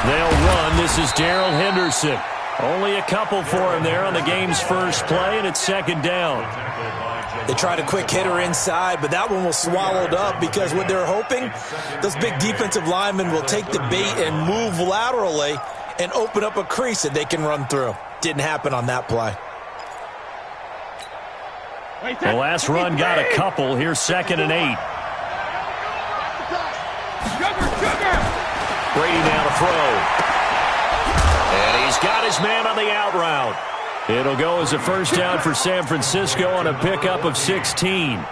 They'll run. This is Darrell Henderson. Only a couple for him there on the game's first play, and it's second down. They tried a quick hitter inside, but that one was swallowed up because what they're hoping, those big defensive linemen will take the bait and move laterally and open up a crease that they can run through. Didn't happen on that play. The last run got a couple. Here's 2nd and 8. Brady now to throw. And he's got his man on the out route. It'll go as a first down for San Francisco on a pickup of 16.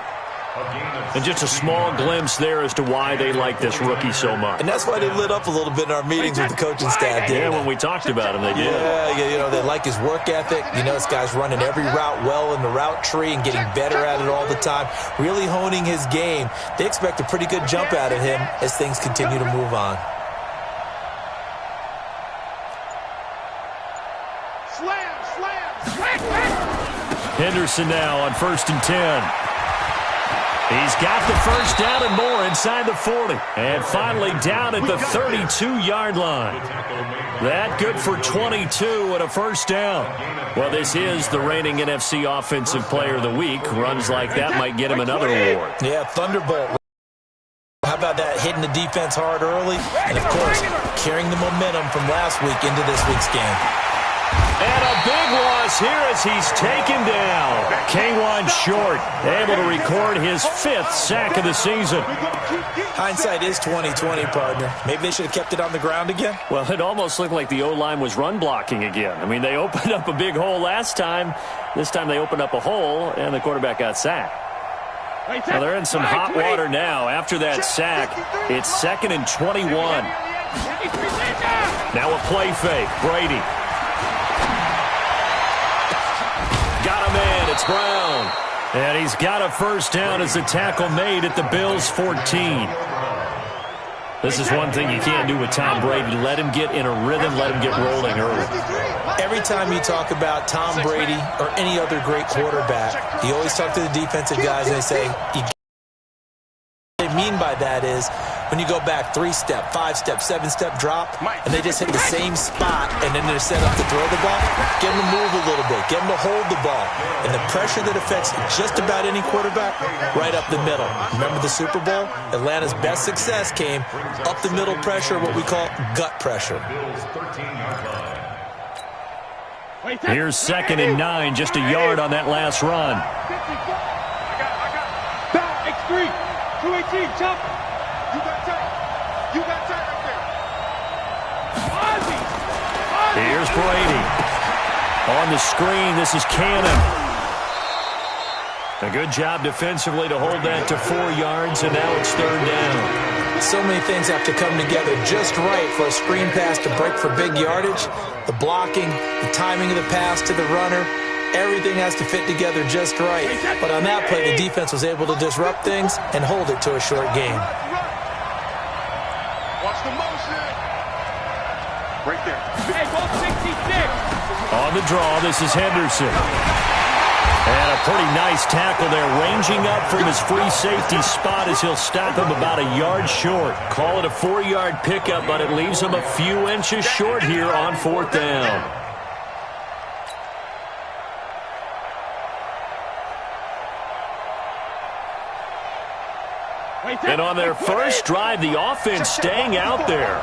And just a small glimpse there as to why they like this rookie so much. And that's why they lit up a little bit in our meetings with the coaching staff. Yeah, when we talked about him, they did. Yeah, you know, they like his work ethic. You know, this guy's running every route well in the route tree and getting better at it all the time, really honing his game. They expect a pretty good jump out of him as things continue to move on. Henderson now on 1st and 10. He's got the first down and more inside the 40. And finally down at the 32-yard line. That good for 22 and a first down. Well, this is the reigning NFC Offensive Player of the Week. Runs like that might get him another award. Yeah, Thunderbolt. How about that, hitting the defense hard early? And, of course, carrying the momentum from last week into this week's game. And a big loss here as he's taken down. K1 Short able to record his 5th sack of the season. Hindsight is 20/20, partner. Maybe they should have kept it on the ground again. Well, it almost looked like the O-line was run blocking again. I mean, they opened up a big hole last time. This time they opened up a hole, and the quarterback got sacked. Well, they're in some hot water now. After that sack, it's 2nd and 21. Now a play fake. Brady. Got a man. It's Brown. And he's got a first down as the tackle made at the Bills' 14. This is one thing you can't do with Tom Brady. Let him get in a rhythm. Let him get rolling early. Every time you talk about Tom Brady or any other great quarterback, you always talk to the defensive guys and they say, what they mean by that is when you go back 3-step, 5-step, 7-step drop, and they just hit the same spot, and then they're set up to throw the ball, get them to move a little bit, get them to hold the ball. And the pressure that affects just about any quarterback, right up the middle. Remember the Super Bowl? Atlanta's best success came up the middle pressure, what we call gut pressure. Here's 2nd and 9, just a yard on that last run. X3, 218, jump. You got tight. You got tight up there. Here's Brady. On the screen, this is Cannon. A good job defensively to hold that to 4 yards, and now it's 3rd down. So many things have to come together just right for a screen pass to break for big yardage. The blocking, the timing of the pass to the runner, everything has to fit together just right. But on that play, the defense was able to disrupt things and hold it to a short game. Watch the motion. Right there. Hey, ball 66. On the draw, this is Henderson. And a pretty nice tackle there, ranging up from his free safety spot as he'll stop him about a yard short. Call it a 4-yard pickup, but it leaves him a few inches short here on 4th down. And on their first drive, the offense staying out there.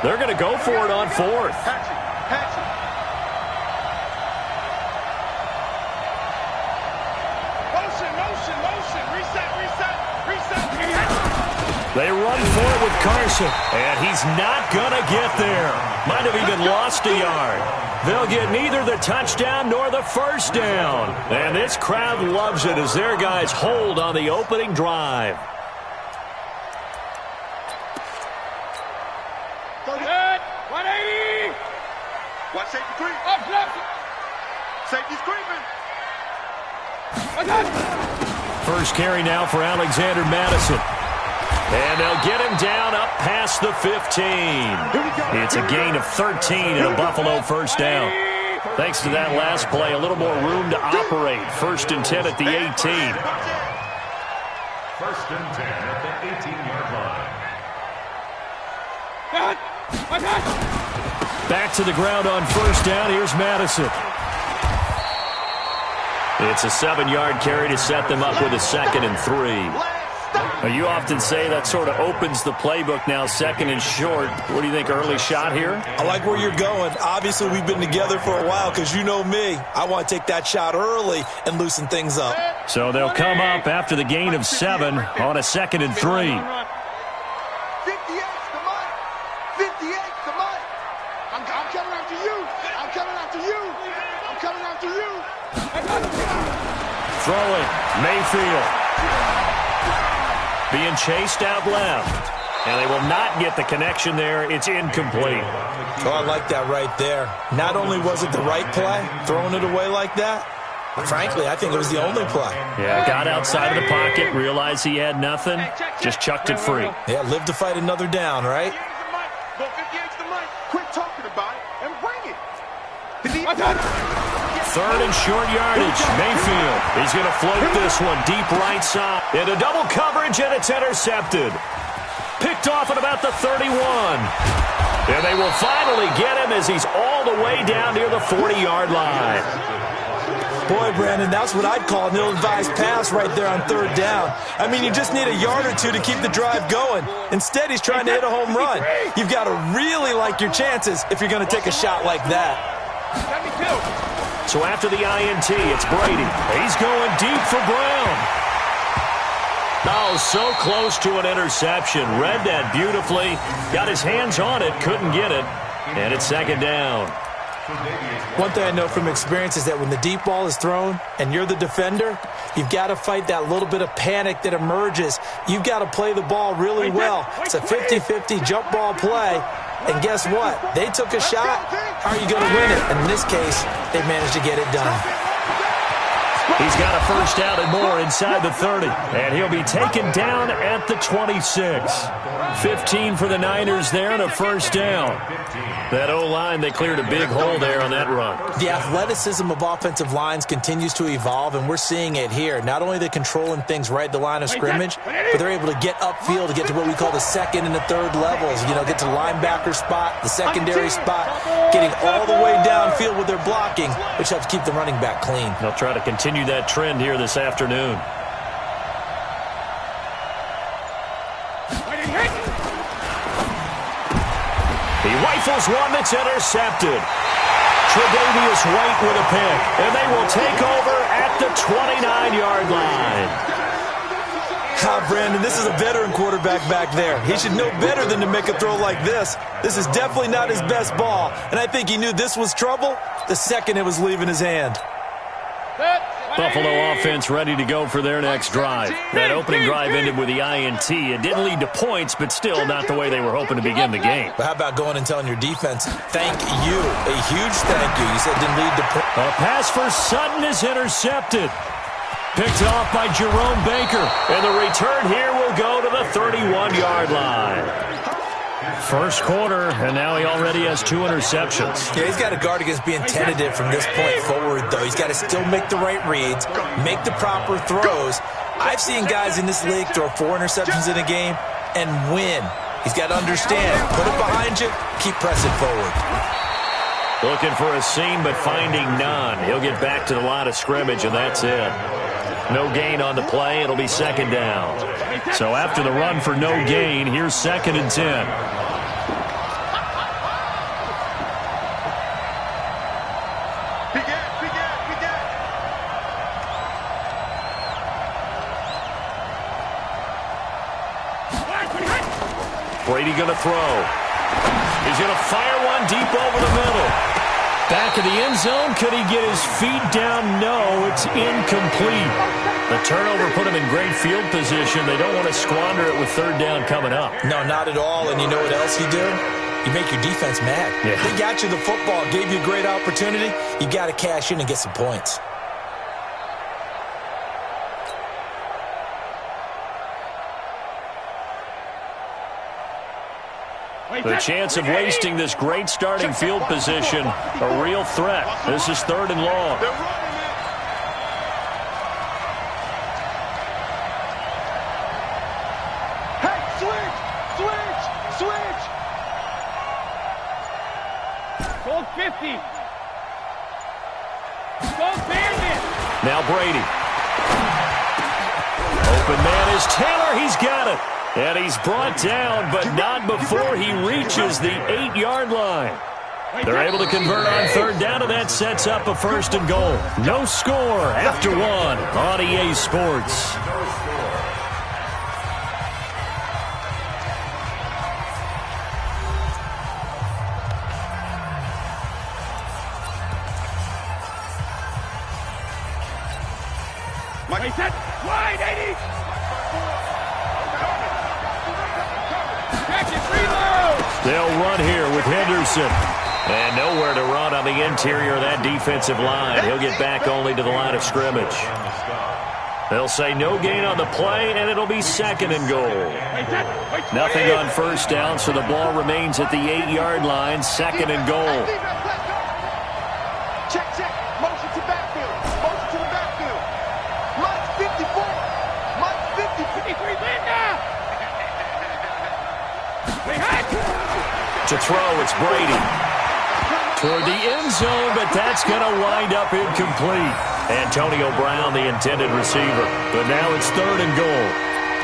They're going to go for it on 4th. They run for it with Carson, and he's not going to get there. Might have even lost a yard. They'll get neither the touchdown nor the first down. And this crowd loves it as their guys hold on the opening drive. Good. 180. Watch safety creep. Up, left. Safety's creeping. First carry now for Alexander Madison. And they'll get him down up past the 15. It's a gain of 13 and a Buffalo first down. Thanks to that last play, a little more room to operate. 1st and 10 at the 18. 1st and 10 at the 18-yard line. Back to the ground on first down. Here's Madison. It's a 7-yard carry to set them up with a 2nd and 3. You often say that sort of opens the playbook now, 2nd and short. What do you think, early shot here? I like where you're going. Obviously, we've been together for a while because you know me. I want to take that shot early and loosen things up. So they'll come up after the gain of 7 on a 2nd and 3. 58's the money. 58's the money. I'm coming after you. I'm coming after you. I'm coming after you. Throwing, Mayfield. Being chased out left. And they will not get the connection there. It's incomplete. Oh, I like that right there. Not only was it the right play, throwing it away like that, but frankly, I think it was the only play. Yeah, got outside of the pocket, realized he had nothing, just chucked it free. Yeah, live to fight another down, right? Well, 58's the money. Quit talking about it and bring it. 3rd and short yardage. Mayfield. He's going to float this one deep right side. Into double coverage, and it's intercepted. Picked off at about the 31. And they will finally get him as he's all the way down near the 40-yard line. Boy, Brandon, that's what I'd call an ill-advised pass right there on 3rd down. I mean, you just need a yard or two to keep the drive going. Instead, he's trying to hit a home run. You've got to really like your chances if you're going to take a shot like that. So after the INT, it's Brady. He's going deep for Brown. Oh, so close to an interception. Read that beautifully. Got his hands on it, couldn't get it. And it's 2nd down. One thing I know from experience is that when the deep ball is thrown and you're the defender, you've got to fight that little bit of panic that emerges. You've got to play the ball really well. It's a 50-50 jump ball play. And guess what? They took a shot. How are you going to win it? And in this case, they managed to get it done. He's got a 1st down and more inside the 30. And he'll be taken down at the 26. 15 for the Niners there and a 1st down. That O-line, they cleared a big hole there on that run. The athleticism of offensive lines continues to evolve, and we're seeing it here. Not only are they controlling things right at the line of scrimmage, but they're able to get upfield to get to what we call the 2nd and the 3rd levels. You know, get to the linebacker spot, the secondary spot, getting all the way downfield with their blocking, which helps keep the running back clean. They'll try to continue that trend here this afternoon. He rifles one that's intercepted. Tre'Davious White with a pick. And they will take over at the 29-yard line. Brandon, this is a veteran quarterback back there. He should know better than to make a throw like this. This is definitely not his best ball. And I think he knew this was trouble the second it was leaving his hand. Buffalo offense ready to go for their next drive. That opening drive ended with the INT. It didn't lead to points, but still not the way they were hoping to begin the game. But how about going and telling your defense, thank you, a huge thank you. You said didn't lead to points. A pass for Sutton is intercepted. Picked off by Jerome Baker. And the return here will go to the 31-yard line. First quarter, and now he already has 2 interceptions. Yeah, he's got to guard against being tentative from this point forward, though. He's got to still make the right reads, make the proper throws. I've seen guys in this league throw 4 interceptions in a game and win. He's got to understand, put it behind you, keep pressing forward. Looking for a seam, but finding none. He'll get back to the line of scrimmage, and that's it. No gain on the play. It'll be 2nd down. So after the run for no gain, here's 2nd and 10. Brady going to throw. He's going to fire one deep over the middle. Back of the end zone. Could he get his feet down? No, it's incomplete. The turnover put him in great field position. They don't want to squander it with 3rd down coming up. No, not at all. And you know what else you do? You make your defense mad. Yeah. They got you the football, gave you a great opportunity. You got to cash in and get some points. The chance of wasting this great starting field position, a real threat. This is 3rd and long. Hey, switch! Gold 50. Gold bandit. Now Brady. Open man is Taylor. He's got it. And he's brought down, but not before he reaches the 8-yard line. They're able to convert on third down, and that sets up a 1st and goal. No score after one on EA Sports. Mike, set. Wide, 80. Catch it, reload. They'll run here with Henderson. And nowhere to run on the interior of that defensive line. He'll get back only to the line of scrimmage. They'll say no gain on the play, and it'll be 2nd and goal. Nothing on 1st down, so the ball remains at the 8-yard line, 2nd and goal. Check, check. Motion to backfield. Motion to the backfield. Mike 54. Mike 53. 53, Linda. To throw, it's Brady. Toward the end zone, but that's going to wind up incomplete. Antonio Brown, the intended receiver. But now it's 3rd and goal.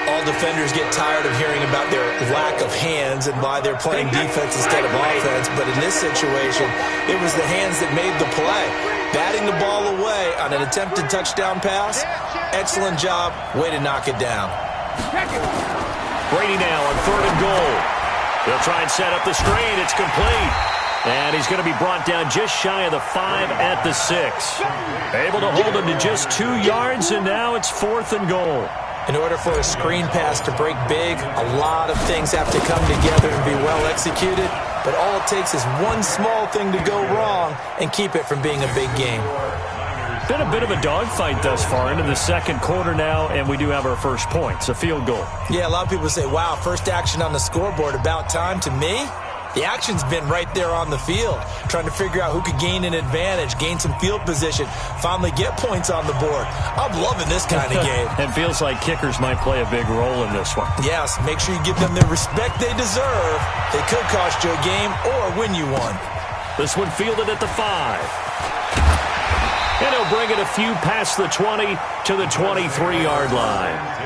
All defenders get tired of hearing about their lack of hands and why they're playing defense instead of offense. But in this situation, it was the hands that made the play. Batting the ball away on an attempted touchdown pass. Excellent job. Way to knock it down. Brady now on 3rd and goal. They'll try and set up the screen. It's complete. And he's going to be brought down just shy of the 5 at the 6. Able to hold him to just 2 yards, and now it's 4th and goal. In order for a screen pass to break big, a lot of things have to come together and be well executed. But all it takes is one small thing to go wrong and keep it from being a big game. Been a bit of a dogfight thus far into the 2nd quarter now, and we do have our first point. It's a field goal. Yeah, a lot of people say, wow, first action on the scoreboard, about time. To me, the action's been right there on the field, trying to figure out who could gain an advantage, gain some field position, finally get points on the board. I'm loving this kind of game. It feels like kickers might play a big role in this one. Yes, make sure you give them the respect they deserve. They could cost you a game or win you one. This one fielded at the 5. And he'll bring it a few past the 20 to the 23-yard line.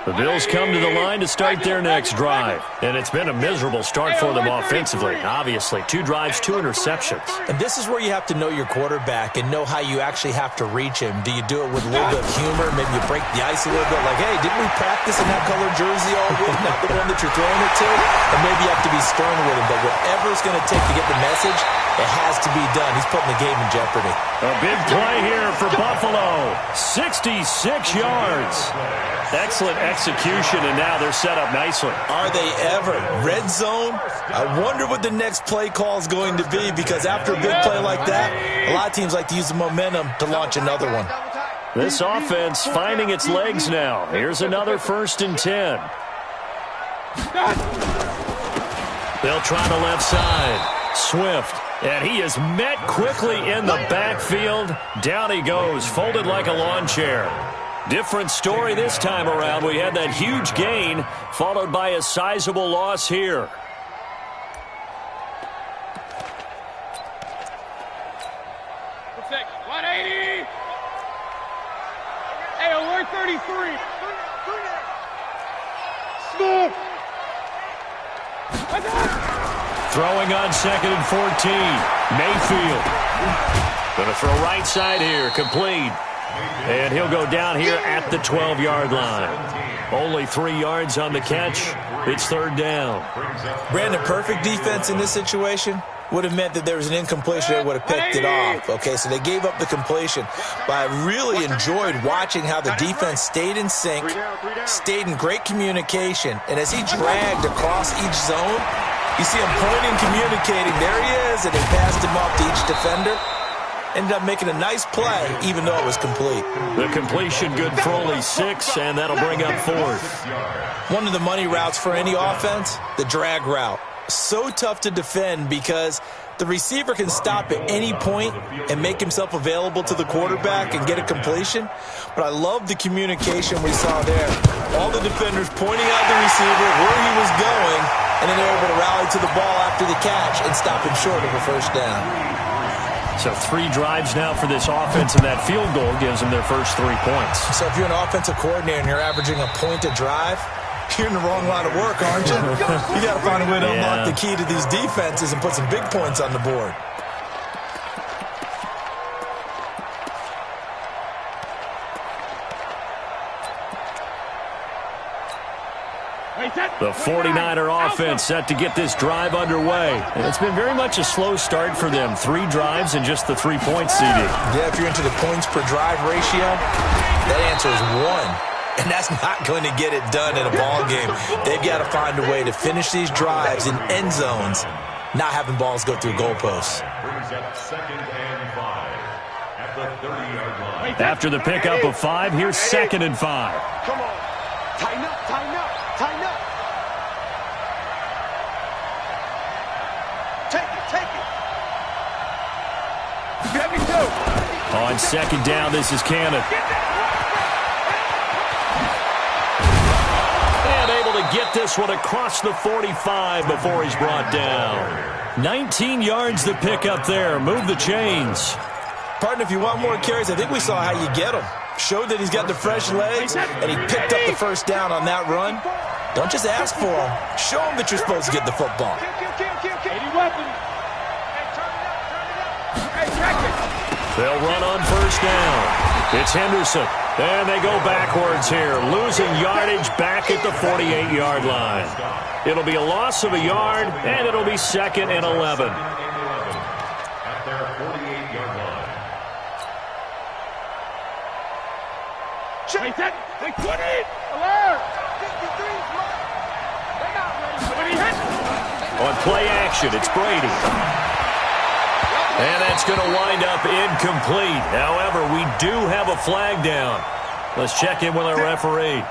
The Bills come to the line to start their next drive. And it's been a miserable start for them offensively. Obviously, 2 drives, 2 interceptions. And this is where you have to know your quarterback and know how you actually have to reach him. Do you do it with a little bit of humor? Maybe you break the ice a little bit like, hey, didn't we practice in that color jersey all week? Not the one that you're throwing it to? And maybe you have to be stern with him. But whatever it's going to take to get the message, it has to be done. He's putting the game in jeopardy. A big play here for Buffalo. 66 yards. Excellent execution, and now they're set up nicely. Are they ever? Red zone? I wonder what the next play call is going to be, because after a big play like that, a lot of teams like to use the momentum to launch another one. This offense finding its legs now. Here's another 1st and 10. They'll try the left side. Swift. And he is met quickly in the backfield. Down he goes, folded like a lawn chair. Different story this time around. We had that huge gain, followed by a sizable loss here. What's that? 180. Hey, alert 33. Smooth. Throwing on 2nd and 14. Mayfield. Going to throw right side here. Complete. And he'll go down here at the 12-yard line. Only 3 yards on the catch. It's 3rd down. Brandon, perfect defense in this situation would have meant that there was an incompletion. They would have picked it off. Okay, so they gave up the completion. But I really enjoyed watching how the defense stayed in sync, stayed in great communication. And as he dragged across each zone, you see him pointing, communicating. There he is, and he passed him off to each defender. Ended up making a nice play, even though it was complete. The completion good for only 6, and that'll bring up 4th. One of the money routes for any offense, the drag route. So tough to defend because the receiver can stop at any point and make himself available to the quarterback and get a completion. But I love the communication we saw there. All the defenders pointing out the receiver, where he was going, and then they're able to rally to the ball after the catch and stop him short of a first down. So 3 drives now for this offense, and that field goal gives them their first 3 points. So if you're an offensive coordinator and you're averaging a point a drive, you're in the wrong line of work, aren't you? You got to find a way to unlock the key to these defenses and put some big points on the board. The 49er offense set to get this drive underway. And it's been very much a slow start for them. 3 drives and just the 3-point CD. Yeah, if you're into the points per drive ratio, that answer is 1. And that's not going to get it done in a ball game. They've got to find a way to finish these drives in end zones, not having balls go through goalposts. After the pickup of 5, here's 2nd and 5. Come on. Tighten up, tighten up, tighten up. Take it. 72. On 2nd down, this is Cannon. And able to get this one across the 45 before he's brought down. 19 yards to pick up there. Move the chains. Partner, if you want more carries, I think we saw how you get him. Showed that he's got the fresh legs, and he picked up the first down on that run. Don't just ask for him. Show him that you're supposed to get the football. They'll run on first down. It's Henderson. And they go backwards here, losing yardage back at the 48-yard line. It'll be a loss of a yard, and it'll be 2nd and 11. At their 48-yard line. Check that. They put it. Alert. 53. They're not ready. On play action, it's Brady. And that's going to wind up incomplete. However, we do have a flag down. Let's check in with our referee.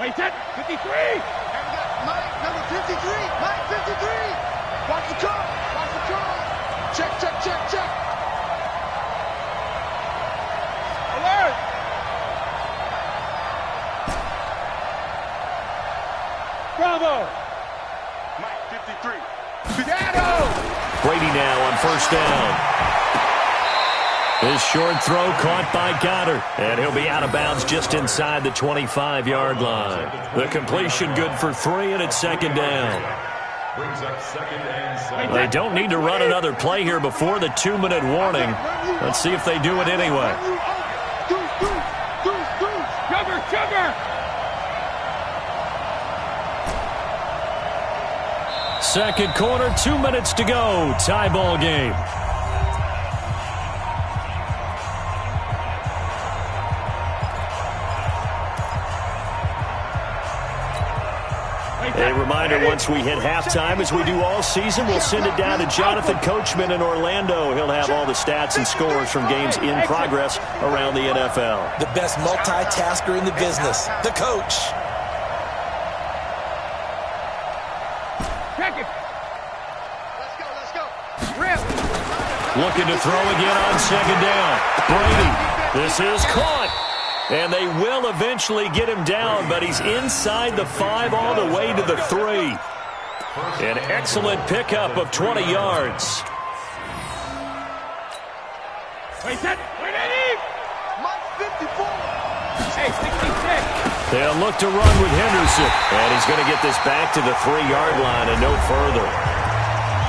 Wait, that 53. Mike, number 53. Mike, 53. Watch the call. Watch the call. Check. Alert. Bravo. Mike, 53. Brady now on first down. His short throw caught by Goddard, and he'll be out of bounds just inside the 25-yard line. The completion good for 3, and it's 2nd down. Brings up 2nd and 7. They don't need to run another play here before the 2-minute warning. Let's see if they do it anyway. Sugar. Second quarter, 2 minutes to go. Tie ball game. A reminder, once we hit halftime, as we do all season, we'll send it down to Jonathan Coachman in Orlando. He'll have all the stats and scores from games in progress around the NFL. The best multitasker in the business, the coach. Let's go. Looking to throw again on 2nd down. Brady, this is caught. And they will eventually get him down, but he's inside the 5 all the way to the 3. An excellent pickup of 20 yards. Wait, Mike, 54. Hey, 66. They'll look to run with Henderson. And he's going to get this back to the 3-yard line and no further.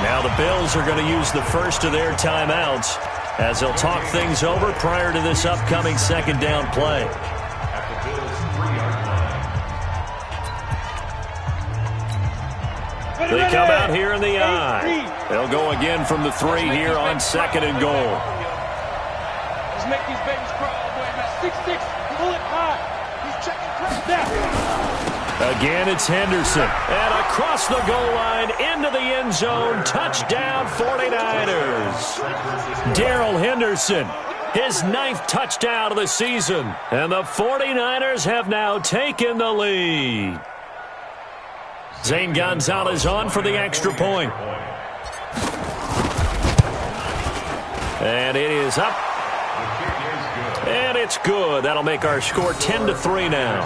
Now the Bills are going to use the first of their timeouts as they'll talk things over prior to this upcoming 2nd down play. At the Bills' 3-yard line. They come out here in the I. They'll go again from the 3 here on 2nd and goal. Let's make these babies crawl, boy. About 6'6", pull it high. He's checking crap. Again, it's Henderson. And across the goal line, into the end zone. Touchdown, 49ers. Darrell Henderson his 9th touchdown of the season. And the 49ers have now taken the lead. Zane Gonzalez on for the extra point. And it is up. And it's good. That'll make our score 10-3 now.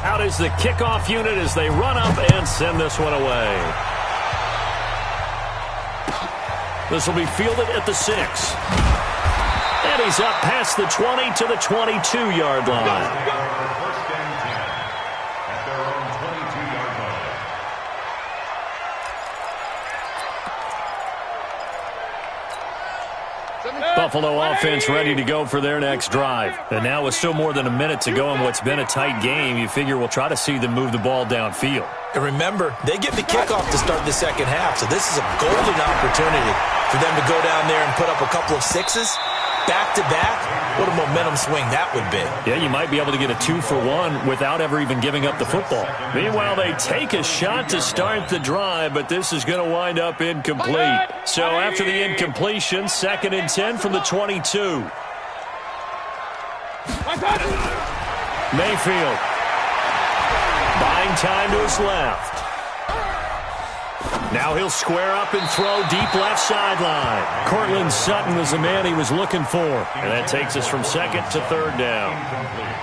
Out is the kickoff unit as they run up and send this one away. This will be fielded at the 6. And he's up past the 20 to the 22-yard line. Buffalo offense ready to go for their next drive. And now with still more than a minute to go in what's been a tight game, you figure we'll try to see them move the ball downfield. And remember, they get the kickoff to start the second half, so this is a golden opportunity for them to go down there and put up a couple of 6s back-to-back. What a momentum swing that would be. Yeah, you might be able to get a 2-for-1 without ever even giving up the football. Meanwhile, they take a shot to start the drive, but this is going to wind up incomplete. So after the incompletion, 2nd and 10 from the 22. Mayfield. Buying time to his left. Now he'll square up and throw deep left sideline. Cortland Sutton was the man he was looking for. And that takes us from 2nd to 3rd down.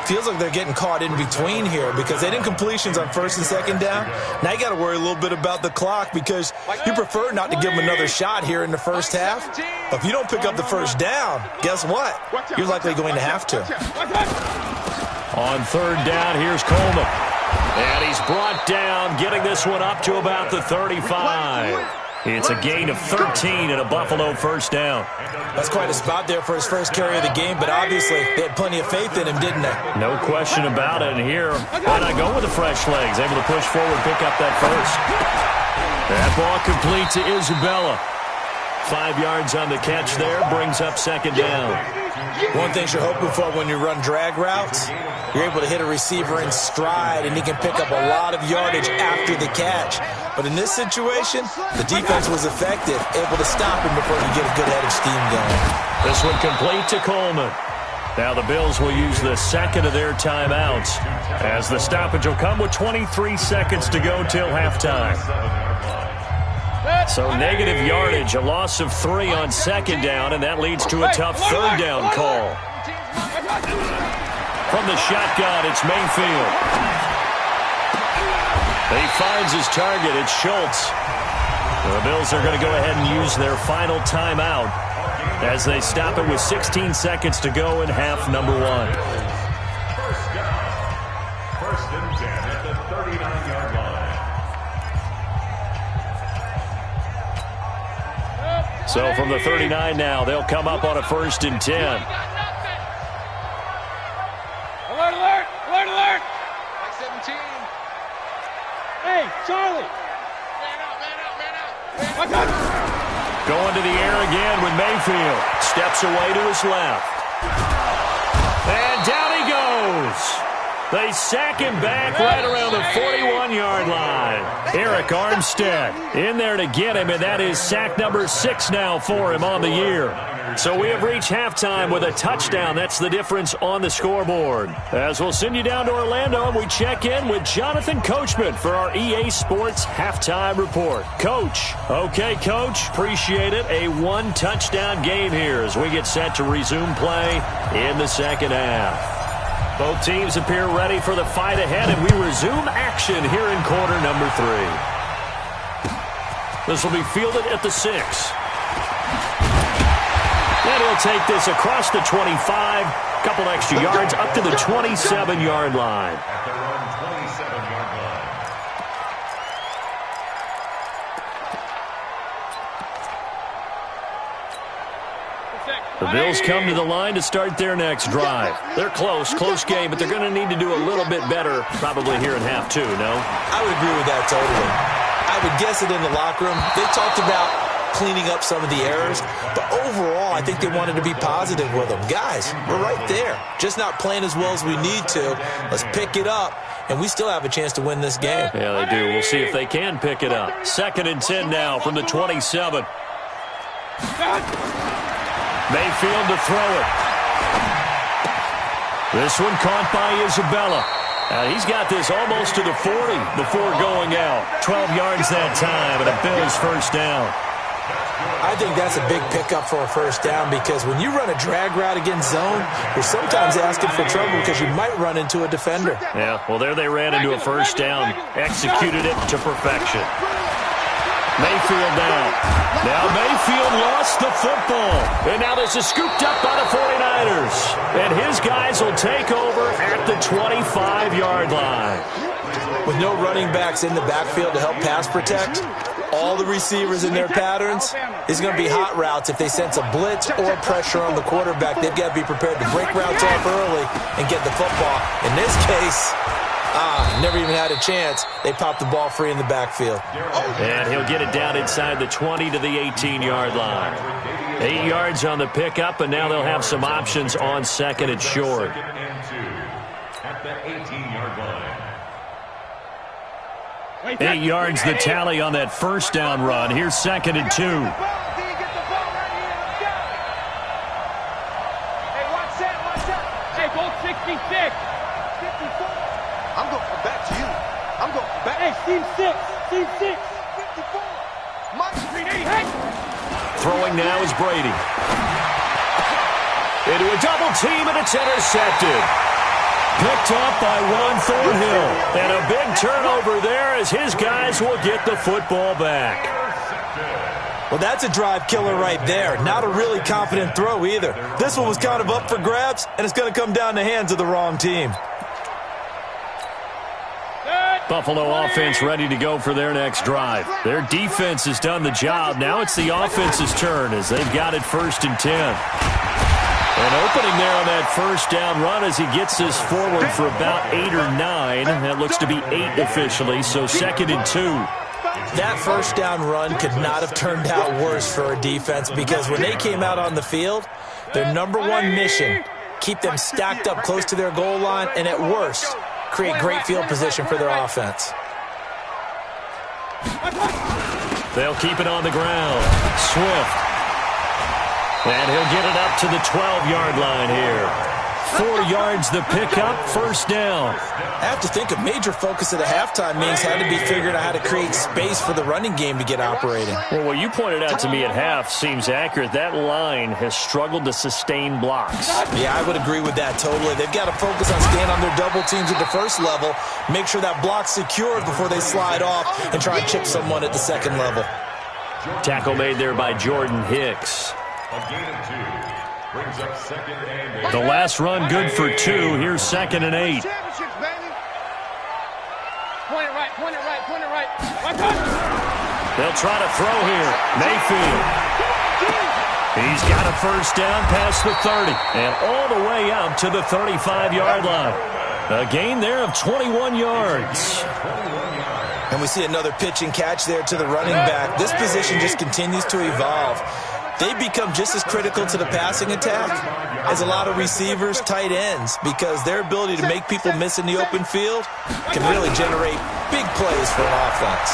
Feels like they're getting caught in between here because they didn't completions on 1st and 2nd down. Now you got to worry a little bit about the clock because you prefer not to give them another shot here in the first half. But if you don't pick up the first down, guess what? You're likely going to have to. On 3rd down, here's Coleman. And he's brought down, getting this one up to about the 35. It's a gain of 13 and a Buffalo first down. That's quite a spot there for his first carry of the game, but obviously they had plenty of faith in him, didn't they? No question about it. And here, why not go with the fresh legs? Able to push forward, pick up that first. That ball complete to Isabella. 5 yards on the catch there, brings up 2nd down. One thing you're hoping for when you run drag routes, you're able to hit a receiver in stride, and he can pick up a lot of yardage after the catch. But in this situation, the defense was effective, able to stop him before he get a good head of steam going. This one complete to Coleman. Now the Bills will use the 2nd of their timeouts as the stoppage will come with 23 seconds to go till halftime. So negative yardage, a loss of 3 on 2nd down, and that leads to a tough 3rd down call. From the shotgun, it's Mayfield. He finds his target. It's Schultz. The Bills are going to go ahead and use their final timeout as they stop it with 16 seconds to go in half number 1. First down. 1st and 10 at the 39-yard line. So from the 39 now, they'll come up on a 1st and 10. Alert, alert! Alert, alert! Like 17. Hey, Charlie! Man out. Going to the air again with Mayfield. Steps away to his left. And down he goes. They sack him back right around the 41-yard line. Eric Armstead in there to get him, and that is sack number 6 now for him on the year. So we have reached halftime with a touchdown. That's the difference on the scoreboard. As we'll send you down to Orlando, and we check in with Jonathan Coachman for our EA Sports Halftime Report. Coach. Okay, Coach. Appreciate it. A 1-touchdown game here as we get set to resume play in the second half. Both teams appear ready for the fight ahead, and we resume action here in quarter number 3. This will be fielded at the 6. And he'll take this across the 25, couple extra yards up to the 27-yard line. At their own 27-yard line. The Bills come to the line to start their next drive. They're close game, but they're going to need to do a little bit better probably here in half 2, no? I would agree with that totally. I would guess it in the locker room. They talked about cleaning up some of the errors, but overall, I think they wanted to be positive with them. Guys, we're right there. Just not playing as well as we need to. Let's pick it up and we still have a chance to win this game. Yeah, they do. We'll see if they can pick it up. 2nd and 10 now from the 27. Mayfield to throw it. This one caught by Isabella. He's got this almost to the 40 before going out. 12 yards that time, and a Bills first down. I think that's a big pickup for a first down because when you run a drag route against zone, you're sometimes asking for trouble because you might run into a defender. Yeah, well, there they ran into a first down. Executed it to perfection. Mayfield down. Now Mayfield lost the football. And now this is scooped up by the 49ers. And his guys will take over at the 25-yard line. With no running backs in the backfield to help pass protect, all the receivers in their patterns, it's going to be hot routes. If they sense a blitz or pressure on the quarterback, they've got to be prepared to break routes off early and get the football. In this case, never even had a chance. They popped the ball free in the backfield. And he'll get it down inside the 20 to the 18-yard line. 8 yards on the pickup, and now they'll have some options on 2nd and short. At the 18-yard line. 8 yards the tally on that first down run. Here's 2nd and 2. Hey, watch that. Hey, go 66. 54. I'm going to back to you. I'm going to back. Hey, team 6. Team 6. 54. Mike. Hey. Throwing now is Brady. Into a double team, and it's intercepted. Picked up by Juan Thornhill. And a big turnover there as his guys will get the football back. Well, that's a drive killer right there. Not a really confident throw either. This one was kind of up for grabs, and it's going to come down the hands of the wrong team. Buffalo offense ready to go for their next drive. Their defense has done the job. Now it's the offense's turn as they've got it 1st and 10. And opening there on that first down run as he gets this forward for about 8 or 9. That looks to be 8 officially, so 2nd and 2. That first down run could not have turned out worse for a defense because when they came out on the field, their number one mission, keep them stacked up close to their goal line, and at worst, create great field position for their offense. They'll keep it on the ground. Swift. And he'll get it up to the 12-yard line here. 4 yards the pickup, first down. I have to think a major focus of the halftime means had to be figuring out how to create space for the running game to get operating. Well, what you pointed out to me at half seems accurate. That line has struggled to sustain blocks. Yeah, I would agree with that totally. They've got to focus on staying on their double teams at the first level, make sure that block's secured before they slide off, and try and chip someone at the second level. Tackle made there by Jordan Hicks. A gain of 2. Brings up 2nd and 8. The last run good for 2. Here's 2nd and 8. Championships, baby. Point it right. Watch out. They'll try to throw here. Mayfield. He's got a first down past the 30 and all the way up to the 35-yard line. A gain there of 21 yards. And we see another pitch and catch there to the running back. This position just continues to evolve. They become just as critical to the passing attack as a lot of receivers, tight ends, because their ability to make people miss in the open field can really generate big plays for an offense.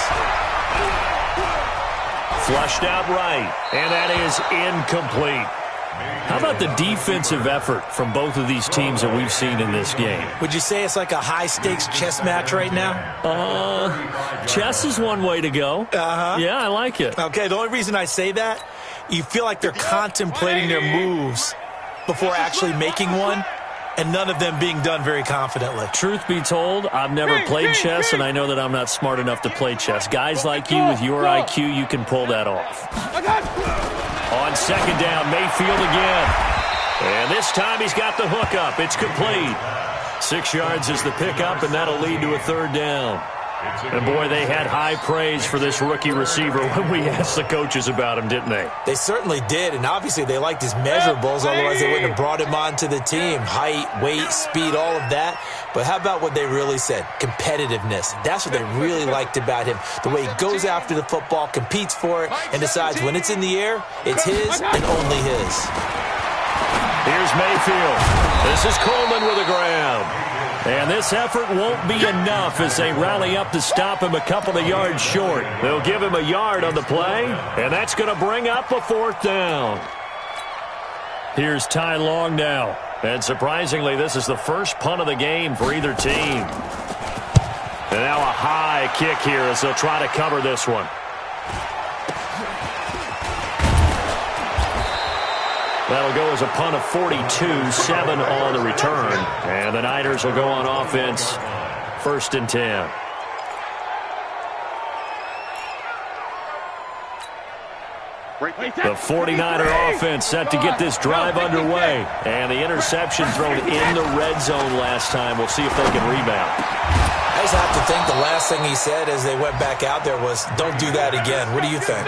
Flushed out right, and that is incomplete. How about the defensive effort from both of these teams that we've seen in this game? Would you say it's like a high-stakes chess match right now? Chess is one way to go. Uh-huh. Yeah, I like it. Okay, the only reason I say that, you feel like they're contemplating their moves before actually making one, and none of them being done very confidently. Truth be told, I've never played chess, and I know that I'm not smart enough to play chess. Guys like you with your IQ, you can pull that off. On 2nd down, Mayfield again. And this time he's got the hook up. It's complete. 6 yards is the pickup, and that'll lead to a 3rd down. And, boy, they had high praise for this rookie receiver when we asked the coaches about him, didn't they? They certainly did, and obviously they liked his measurables, otherwise they wouldn't have brought him onto the team. Height, weight, speed, all of that. But how about what they really said? Competitiveness. That's what they really liked about him. The way he goes after the football, competes for it, and decides when it's in the air, it's his and only his. Here's Mayfield. This is Coleman with a grab. And this effort won't be enough as they rally up to stop him a couple of yards short. They'll give him a yard on the play, and that's going to bring up a 4th down. Here's Ty Long now. And surprisingly, this is the first punt of the game for either team. And now a high kick here as they'll try to cover this one. That'll go as a punt of 42, 7 on the return. And the Niners will go on offense, 1st and 10. The 49er offense set to get this drive underway. And the interception thrown in the red zone last time. We'll see if they can rebound. I just have to think the last thing he said as they went back out there was, don't do that again. What do you think?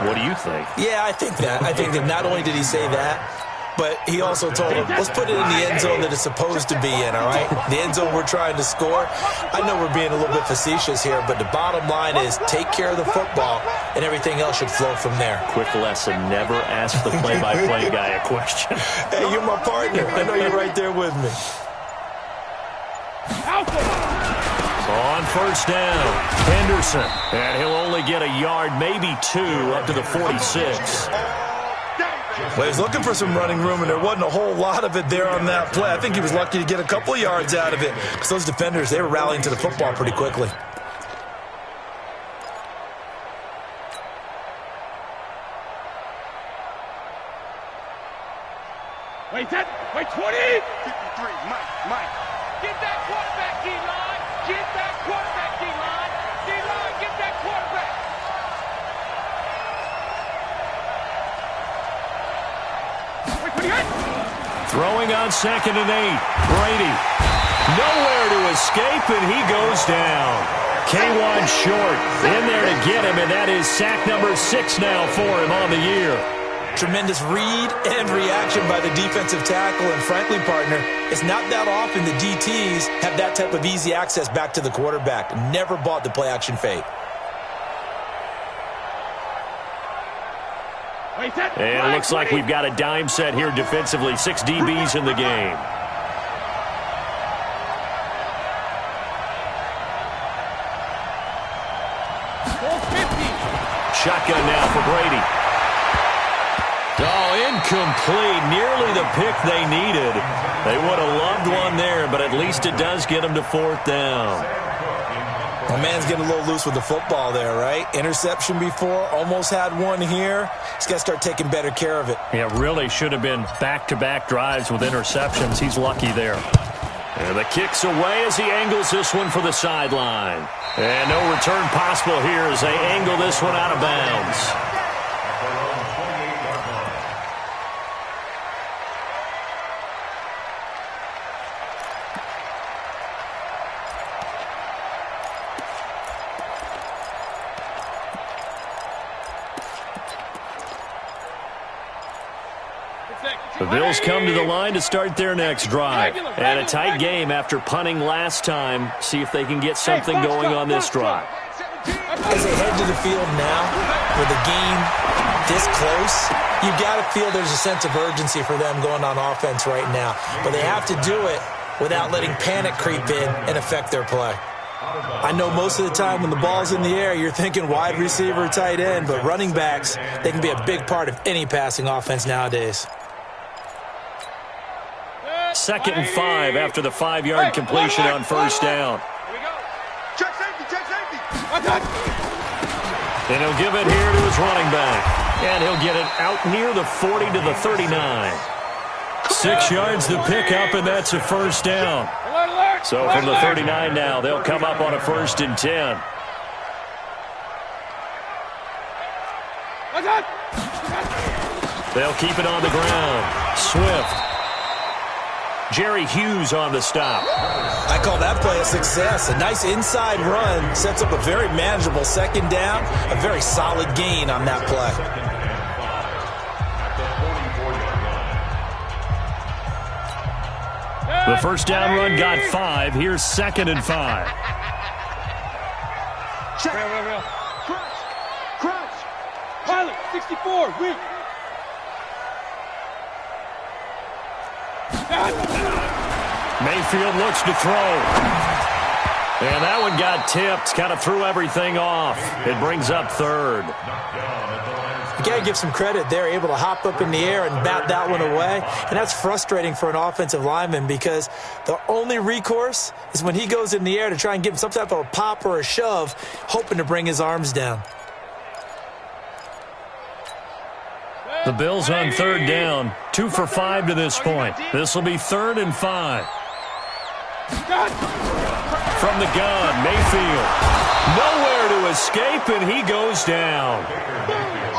What do you think? Yeah, I think that. I think that not only did he say that, but he also told him, let's put it in the end zone that it's supposed to be in, all right? The end zone we're trying to score. I know we're being a little bit facetious here, but the bottom line is take care of the football, and everything else should flow from there. Quick lesson, never ask the play-by-play guy a question. Hey, you're my partner. I know you're right there with me. On 1st down, Henderson. And he'll only get a yard, maybe 2, up to the 46. Well, he was looking for some running room, and there wasn't a whole lot of it there on that play. I think he was lucky to get a couple of yards out of it because those defenders, they were rallying to the football pretty quickly. Wait, 20! 53, Mike. Get that quarterback, D-line! Get that quarterback, D-line! D-line, get that quarterback! Throwing on 2nd and 8. Brady. Nowhere to escape, and he goes down. K1 short in there to get him, and that is sack number 6 now for him on the year. Tremendous read and reaction by the defensive tackle, and frankly, partner, it's not that often the DTs have that type of easy access back to the quarterback. Never bought the play-action fake. And it looks like we've got a dime set here defensively. 6 DBs in the game. Shotgun now for Brady. Oh, incomplete. Nearly the pick they needed. They would have loved one there, but at least it does get them to 4th down. My man's getting a little loose with the football there, right? Interception before, almost had one here. He's got to start taking better care of it. Yeah, really should have been back-to-back drives with interceptions. He's lucky there. And the kick's away as he angles this one for the sideline. And no return possible here as they angle this one out of bounds. The Bills come to the line to start their next drive. And a tight game after punting last time. See if they can get something going on this drive. As they head to the field now, with the game this close, you've got to feel there's a sense of urgency for them going on offense right now. But they have to do it without letting panic creep in and affect their play. I know most of the time when the ball's in the air, you're thinking wide receiver, tight end, but running backs, they can be a big part of any passing offense nowadays. 2nd and 5 after the 5-yard completion on 1st down. Check safety. And he'll give it here to his running back. And he'll get it out near the 40 to the 39. 6 yards to pick up, and that's a 1st down. So from the 39 now, they'll come up on a 1st and 10. They'll keep it on the ground. Swift. Jerry Hughes on the stop. I call that play a success. A nice inside run sets up a very manageable 2nd down. A very solid gain on that play. The 1st down run got 5. Here's 2nd and 5. Check. Crouch. Pilot, 64, weak. Mayfield looks to throw. And that one got tipped, kind of threw everything off. It brings up third. You got to give some credit. They're able to hop up in the air and bat that one away. And that's frustrating for an offensive lineman because the only recourse is when he goes in the air to try and give him some type of a pop or a shove, hoping to bring his arms down. The Bills on third down. 2 for 5 to this point. This will be 3rd and 5. From the gun, Mayfield. Nowhere to escape, and he goes down.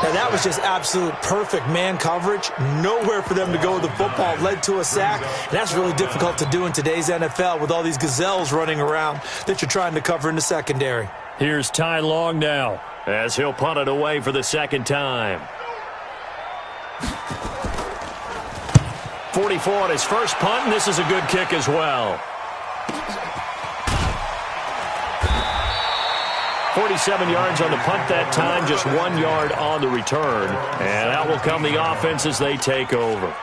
Now, that was just absolute perfect man coverage. Nowhere for them to go with the football. Led to a sack. And that's really difficult to do in today's NFL with all these gazelles running around that you're trying to cover in the secondary. Here's Ty Long now as he'll punt it away for the second time. 44 on his first punt, and this is a good kick as well. 47 yards on the punt that time, just 1 yard on the return. And out will come the offense as they take over.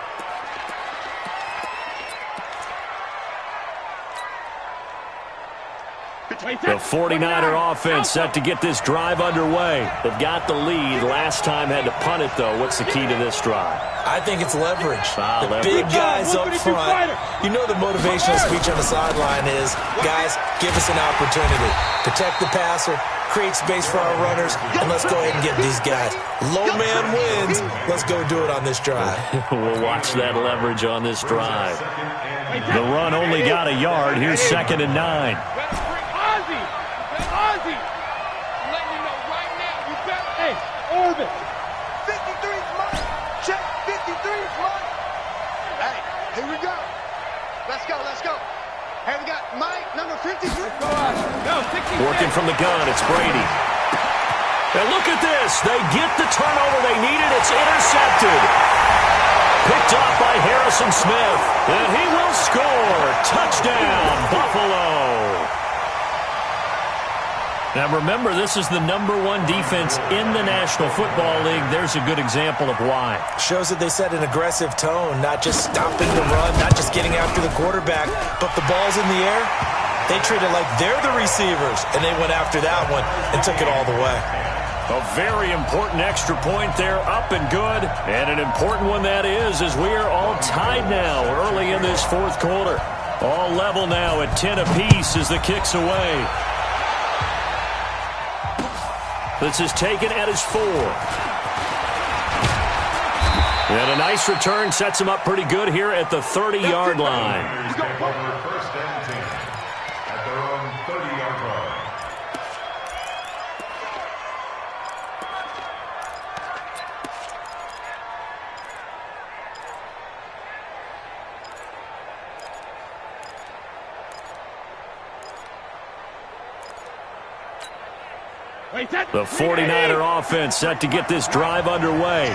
The 49er offense set to get this drive underway. They've got the lead. Last time had to punt it, though. What's the key to this drive? I think it's leverage. Leverage. Big guys up front. You know the motivational speech on the sideline is, guys, give us an opportunity. Protect the passer, create space for our runners, and let's go ahead and get these guys. Low man wins. Let's go do it on this drive. We'll watch that leverage on this drive. The run only got a yard. Here's 2nd and 9. Orbit. 53's mine. Check. 53's mine. Hey, here we go. Let's go, let's go. Hey, we got Mike, number 53. Working from the gun, it's Brady. And look at this. They get the turnover they needed. It's intercepted. Picked off by Harrison Smith. And he will score. Touchdown, Buffalo. Now, remember, this is the #1 defense in the National Football League. There's a good example of why. Shows that they set an aggressive tone, not just stopping the run, not just getting after the quarterback, but the ball's in the air. They treat it like they're the receivers, and they went after that one and took it all the way. A very important extra point there, up and good. And an important one that is, as we are all tied now early in this 4th quarter. All level now at 10 apiece as the kick's away. This is taken at his 4. And a nice return sets him up pretty good here at the 30-yard line. First and 10 at their own 30-yard line. The 49er offense set to get this drive underway.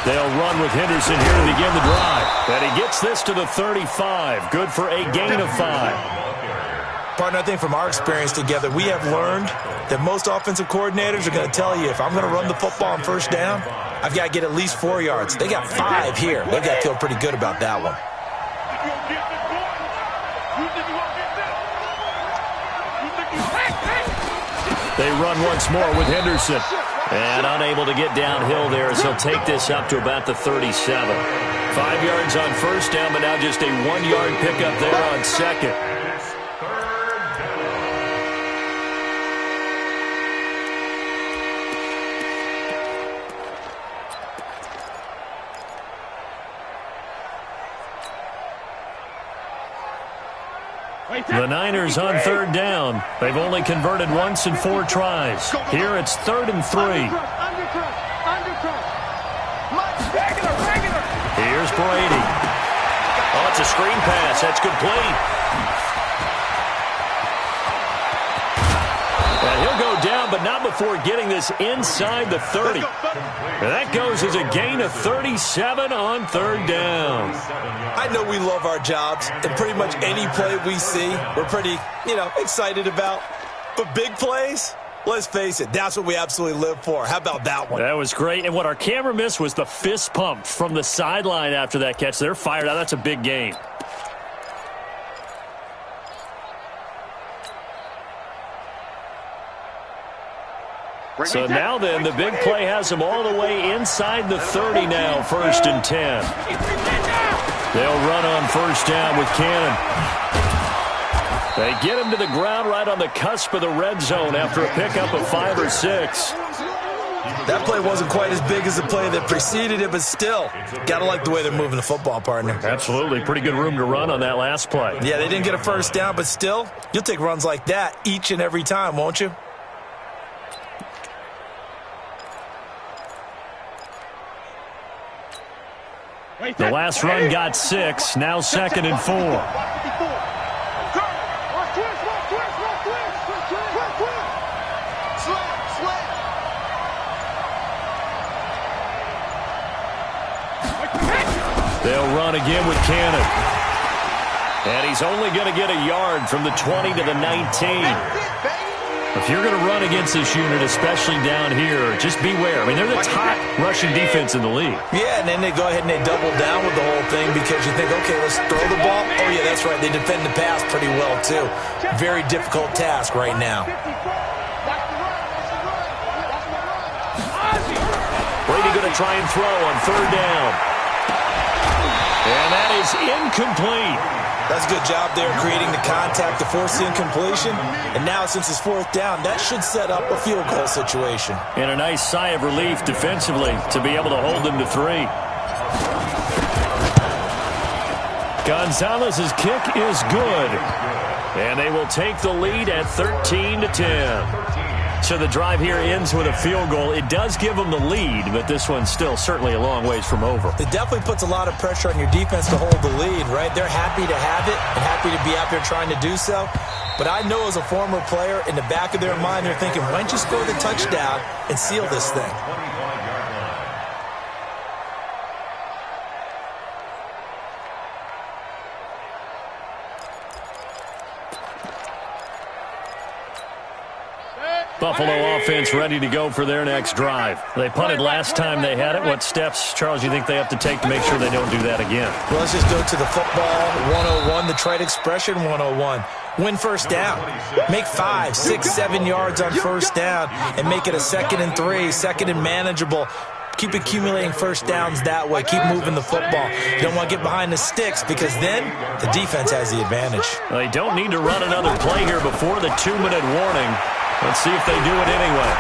They'll run with Henderson here to begin the drive. And he gets this to the 35. Good for a gain of 5. Partner, I think from our experience together, we have learned that most offensive coordinators are going to tell you, if I'm going to run the football on first down, I've got to get at least 4 yards. They got 5 here. They've got to feel pretty good about that one. They run once more with Henderson. And unable to get downhill there as he'll take this up to about the 37. 5 yards on first down, but now just a 1-yard pickup there on second. The Niners on third down. They've only converted once in 4 tries. Here it's 3rd and 3. Here's Brady. Oh, it's a screen pass. That's complete. And he'll go down, but not before getting this inside the 30. And that goes as a gain of 37 on third down. I know we love our jobs, and pretty much any play we see, we're pretty, excited about. But big plays, Let's face it, that's what we absolutely live for. How about that one? That was great. And what our camera missed was the fist pump from the sideline after that catch. They're fired out. That's a big game. So now then, the big play has them all the way inside the 30 now, 1st and 10. They'll run on 1st down with Cannon. They get him to the ground right on the cusp of the red zone after a pickup of 5 or 6. That play wasn't quite as big as the play that preceded it, but still, got to like the way they're moving the football, partner. Absolutely. Pretty good room to run on that last play. Yeah, they didn't get a 1st down, but still, you'll take runs like that each and every time, won't you? The last run got 6, now 2nd and 4. They'll run again with Cannon. And he's only going to get a yard from the 20 to the 19. If you're going to run against this unit, especially down here, just beware. I mean, they're the top rushing defense in the league. Yeah, and then they go ahead and they double down with the whole thing because you think, okay, let's throw the ball. Oh, yeah, that's right. They defend the pass pretty well, too. Very difficult task right now. Brady going to try and throw on 3rd down. And that is incomplete. That's a good job there creating the contact to force the incompletion. And now since it's 4th down, that should set up a field goal situation. And a nice sigh of relief defensively to be able to hold them to 3. Gonzalez's kick is good. And they will take the lead at 13-10. So the drive here ends with a field goal. It does give them the lead, but this one's still certainly a long ways from over. It definitely puts a lot of pressure on your defense to hold the lead, right? They're happy to have it and happy to be out there trying to do so. But I know as a former player, in the back of their mind, they're thinking, why don't you score the touchdown and seal this thing? Buffalo offense ready to go for their next drive. They punted last time they had it. What steps, Charles, you think they have to take to make sure they don't do that again? Well, let's just go to the football 101, the trade expression 101. Win 1st down. Make 5, 6, 7 yards on 1st down and make it a 2nd and 3, 2nd and manageable. Keep accumulating 1st downs that way. Keep moving the football. You don't want to get behind the sticks because then the defense has the advantage. They don't need to run another play here before the 2-minute warning. Let's see if they do it anyway.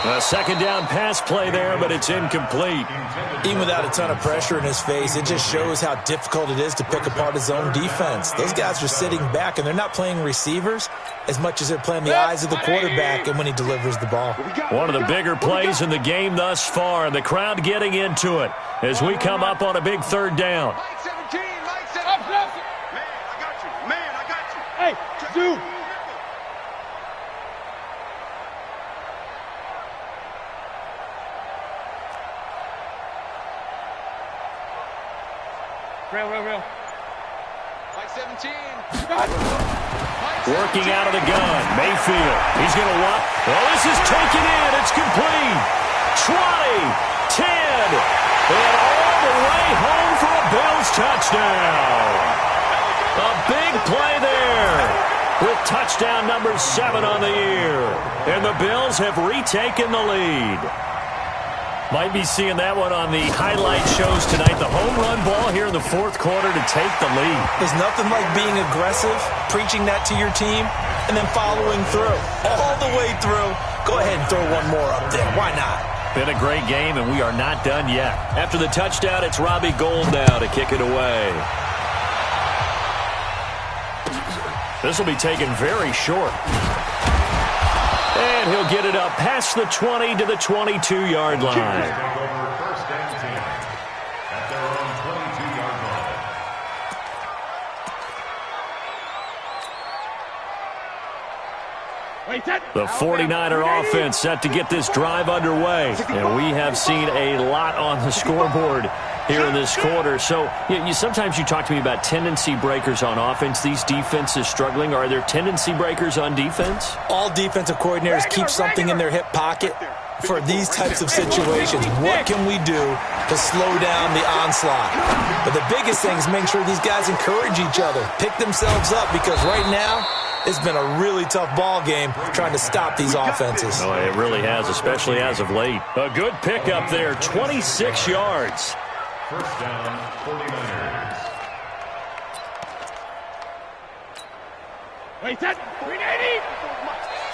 A 2nd down pass play there, but it's incomplete. Even without a ton of pressure in his face, it just shows how difficult it is to pick apart his own defense. Those guys are sitting back, and they're not playing receivers as much as they're playing the eyes of the quarterback and when he delivers the ball. One of the bigger plays in the game thus far. The crowd getting into it as we come up on a big 3rd down. Mike 17, Mike 17. Man, I got you. Man, I got you. Hey, dude. Real. Mike 17. Working out of the gun. Mayfield. He's going to walk. Well, this is taken in. It's complete. 20, 10, and all the way home for a Bills touchdown. A big play there with touchdown number 7 on the year. And the Bills have retaken the lead. Might be seeing that one on the highlight shows tonight. The home run ball here in the 4th quarter to take the lead. There's nothing like being aggressive, preaching that to your team, and then following through. All the way through. Go ahead and throw one more up there. Why not? Been a great game, and we are not done yet. After the touchdown, it's Robbie Gould now to kick it away. This will be taken very short. And he'll get it up past the 20 to the 22-yard line. First and 10 at their own 22-yard line. The 49er offense set to get this drive underway. And we have seen a lot on the scoreboard here in this quarter. So sometimes you talk to me about tendency breakers on offense. These defenses struggling. Are there tendency breakers on defense? All defensive coordinators keep something in their hip pocket for these types of situations. What can we do to slow down the onslaught? But the biggest thing is make sure these guys encourage each other, pick themselves up, because right now it's been a really tough ball game trying to stop these offenses. Oh, it really has, especially as of late. A good pickup there, 26 yards. First down, 49ers. Wait, that 380.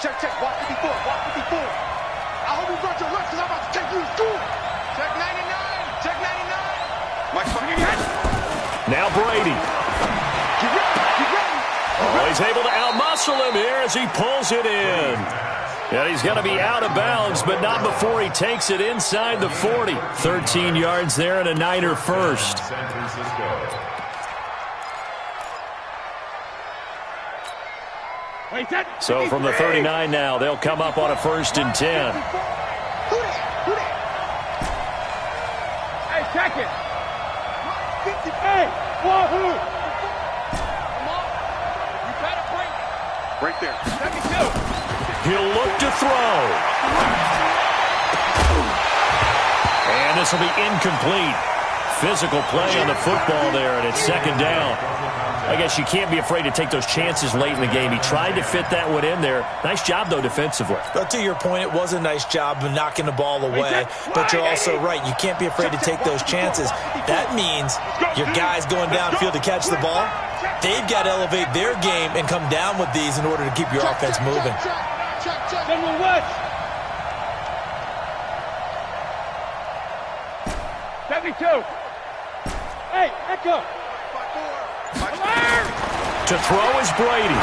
Check, walk 54, walk 54. I hope you brought your lunch because I'm about to take you to school. Check 99, check 99. My fucking head. Now Brady. Get ready. Oh, he's able to outmuscle him here as he pulls it in. And he's going to be out of bounds, but not before he takes it inside the 40. 13 yards there and a Niner first. San Francisco. Wait, that. So from the 39 now, they'll come up on a 1st and 10. Who that? Hey, check it. Hey, wahoo. Come on. You better bring it. Right there. 72. He'll look to throw. And this will be incomplete. Physical play on the football there, and it's 2nd down. I guess you can't be afraid to take those chances late in the game. He tried to fit that one in there. Nice job, though, defensively. But to your point, it was a nice job of knocking the ball away. But you're also right. You can't be afraid to take those chances. That means your guys going downfield to catch the ball, they've got to elevate their game and come down with these in order to keep your offense moving. General West. 72. Hey, Echo. To throw is Brady.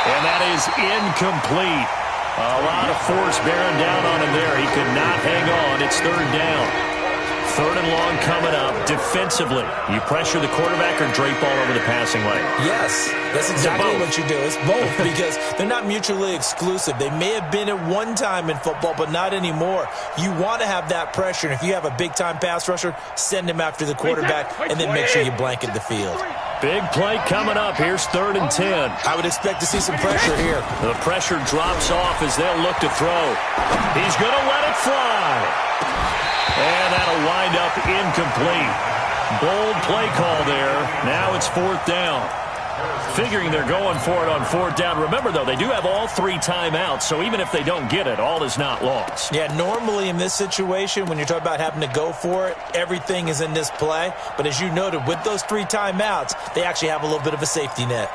And that is incomplete. A lot of force bearing down on him there. He could not hang on. It's 3rd down. 3rd and long coming up. Defensively, you pressure the quarterback or drape all over the passing lane? Yes, that's exactly what you do. It's both because they're not mutually exclusive. They may have been at one time in football, but not anymore. You want to have that pressure, and if you have a big-time pass rusher, send him after the quarterback, and then make sure you blanket the field. Big play coming up. Here's 3rd and 10. I would expect to see some pressure here. The pressure drops off as they'll look to throw. He's going to let it fly. And that'll wind up incomplete. Bold play call there. Now it's 4th down. Figuring they're going for it on 4th down. Remember, though, they do have all 3 timeouts, so even if they don't get it, all is not lost. Yeah, normally in this situation, when you're talking about having to go for it, everything is in this play. But as you noted, with those 3 timeouts, they actually have a little bit of a safety net.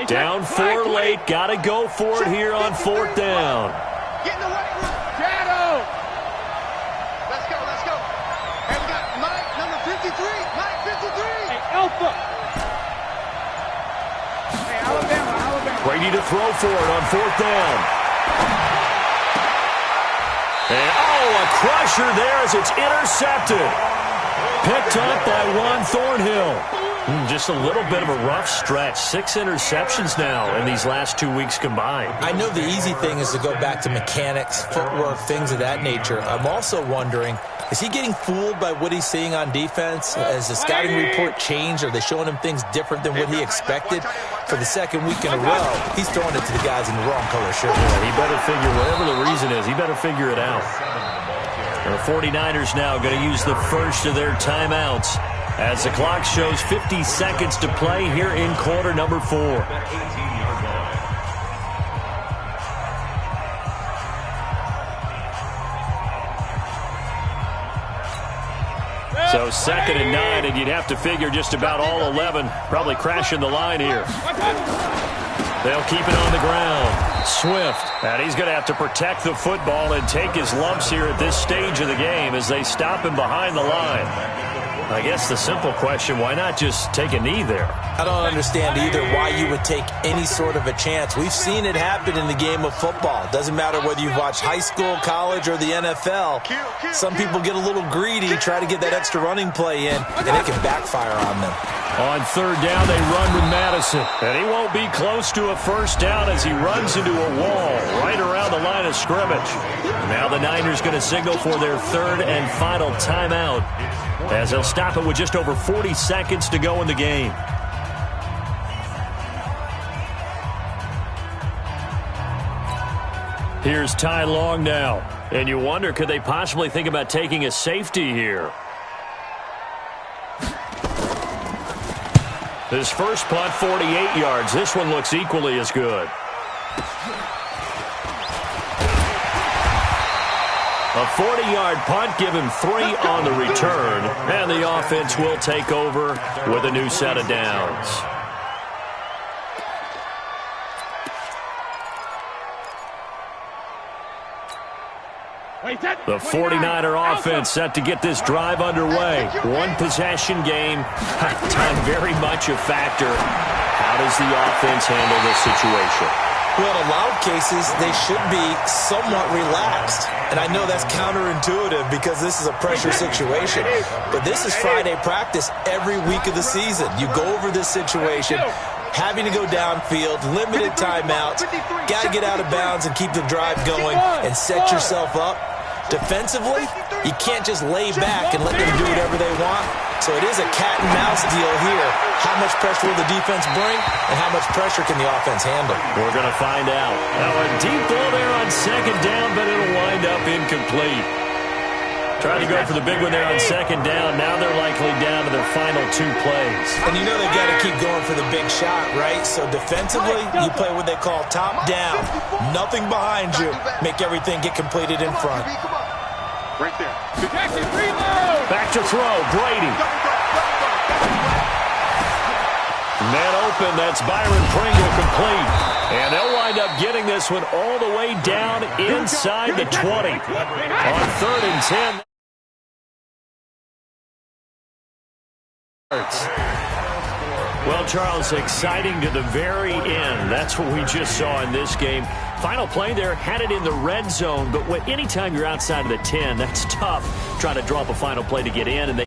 Down 4 late. Got to go for it here on 4th down. Get in the weight room. Shadow. Let's go. And we got Mike, number 53. Mike, 53. Hey, Alpha. Hey, Alabama. Brady to throw for it on 4th down. And, a crusher there as it's intercepted. Picked up by Juan Thornhill. Just a little bit of a rough stretch. 6 interceptions now in these last 2 weeks combined. I know the easy thing is to go back to mechanics, footwork, things of that nature. I'm also wondering, is he getting fooled by what he's seeing on defense? Has the scouting report changed? Are they showing him things different than what he expected? For the 2nd week in a row, he's throwing it to the guys in the wrong color shirt. Yeah, he better figure, whatever the reason is, he better figure it out. The 49ers now going to use the first of their timeouts as the clock shows 50 seconds to play here in quarter number 4. So 2nd and 9, and you'd have to figure just about all 11 probably crashing the line here. They'll keep it on the ground. Swift, and he's going to have to protect the football and take his lumps here at this stage of the game as they stop him behind the line. I guess the simple question, why not just take a knee there? I don't understand either why you would take any sort of a chance. We've seen it happen in the game of football. It doesn't matter whether you've watched high school, college, or the NFL. Some people get a little greedy, try to get that extra running play in, and it can backfire on them. On third down, they run with Madison. And he won't be close to a first down as he runs into a wall right around the line of scrimmage. Now the Niners going to signal for their third and final timeout as they'll stop it with just over 40 seconds to go in the game. Here's Ty Long now. And you wonder, could they possibly think about taking a safety here? His first punt, 48 yards. This one looks equally as good. A 40-yard punt, give him 3 on the return. And the offense will take over with a new set of downs. The 49er offense set to get this drive underway. One possession game. Time very much a factor. How does the offense handle this situation? Well, in a lot of cases, they should be somewhat relaxed. And I know that's counterintuitive because this is a pressure situation. But this is Friday practice every week of the season. You go over this situation, having to go downfield, limited timeouts, got to get out of bounds and keep the drive going and set yourself up. Defensively, you can't just lay back and let them do whatever they want. So it is a cat-and-mouse deal here. How much pressure will the defense bring, and how much pressure can the offense handle? We're going to find out. Now a deep ball there on second down, but it'll wind up incomplete. Trying to go for the big one there on second down. Now they're likely down to their final 2 plays. And you know they've got to keep going for the big shot, right? So defensively, you play what they call top down. Nothing behind you. Make everything get completed in front. Right there. Back to throw, Brady. Man open, that's Byron Pringle complete. And they'll wind up getting this one all the way down inside the 20. On third and 10. Well, Charles, exciting to the very end. That's what we just saw in this game. Final play there, had it in the red zone, but anytime you're outside of the 10, that's tough trying to draw up a final play to get in. And they